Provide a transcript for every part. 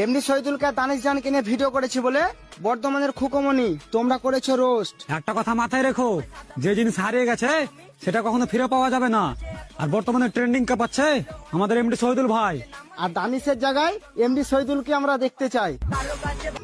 এমনি শহীদুলকে দানিশ জানকে নিয়ে ভিডিও করেছি বলে বর্ধমানের খুকমনি তোমরা করেছো রোস্ট। একটা কথা মাথায় রেখো, যে জিনিস হারিয়ে গেছে সেটা কখনো ফিরে পাওয়া যাবে না। আর বর্তমানে ট্রেন্ডিং কাঁপাচ্ছে আমাদের এমডি শহীদুল ভাই। আর দানিশের জায়গায় এমডি শহীদুলকে আমরা দেখতে চাই।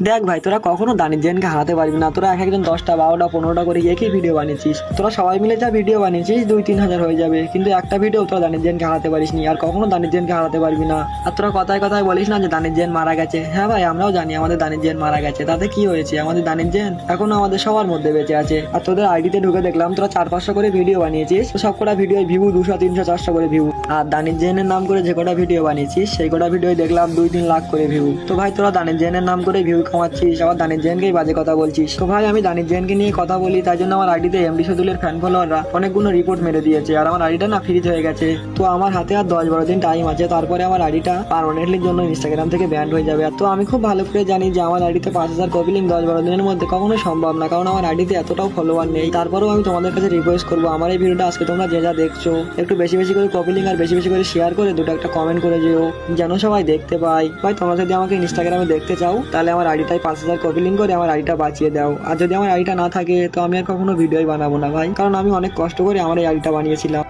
দেখ ভাই, তোরা কখনো দানিশ জেনকে হারাতে পারবি না। তোরা এক একজন 10টা 12টা 15টা করে একই ভিডিও বানিয়েছিস। তোরা সবাই মিলে যা ভিডিও বানিয়েছিস 2-3 হাজার হয়ে যাবে, কিন্তু একটা ভিডিও তোরা দানিশ জেনকে হারাতে পারিস নি। আর কখনো দানিশ জেনকে হারাতে পারবি না। আর তোরা কথায় কথায় বলিস না যে দানিশ জেন মারা গেছে। হ্যাঁ ভাই, আমরাও জানি আমাদের দানিশ জেন মারা গেছে, তাতে কি হয়েছে? আমাদের দানিশ জেন এখনো আমাদের সবার মধ্যে বেঁচে আছে। আর তোদের আইডিতে ঢুকে দেখলাম তোরা 400-500 করে ভিডিও বানিয়েছিস, তো সব কটা ভিডিও ভিউ 200, 300, 400 করে ভিউ। আর দানিশ জেনের নাম করে যে কটা ভিডিও বানিয়েছিস সেই কটা ভিডিও দেখলাম 2-3 লাখ করে ভিউ। তো ভাই তোরা দানিশ জেনের নাম করে ভিউ কামাচ্ছিস, আবার দানিশ জেনকেই বাজে কথা বলছিস। তো ভাই আমি দানিশ জেনকে নিয়ে কথা বলি, তাই জন্য আমার আইডিতে এমডি শহীদুলের ফ্যান ফলোয়াররা অনেকগুলো রিপোর্ট মেরে দিয়েছে। আর আমার আইডিটা না ফ্রিজ হয়ে গেছে। তো আমার হাতে আর 10-12 দিন টাইম আছে, তারপরে আমার আইডিটা পার্মানেন্টলির জন্য ইনস্টাগ্রাম থেকে ব্যান্ড হয়ে যাবে। আর তো আমি খুব ভালো করে জানি যে আমার আইডিতে 5000 কপি লিঙ্ক 10-12 দিনের মধ্যে কখনোই সম্ভব না, কারণ আমার আইডিতে এতটাও ফলোয়ার নেই। তারপরেও আমি তোমাদের কাছে রিকোয়েস্ট করবো, আমার এই ভিডিওটা আজকে তোমরা যে যা দেখছো একটু বেশি বেশি করে কপি লিঙ্ক আর বেশি বেশি করে শেয়ার করে দুটো একটা কমেন্ট করে যেও, যেন সবাই দেখতে পায়। ভাই তোমরা যদি আমাকে ইনস্টাগ্রামে দেখতে চাও তাহলে আমার আইডিটায় 5000 কপি লিঙ্ক করে আমার আইডিটা বাঁচিয়ে দাও। আর যদি আমার আইডিটা না থাকে তো আমি আর কখনো ভিডিওই বানাবো না ভাই, কারণ আমি অনেক কষ্ট করে আমার এই আইডিটা বানিয়েছিলাম।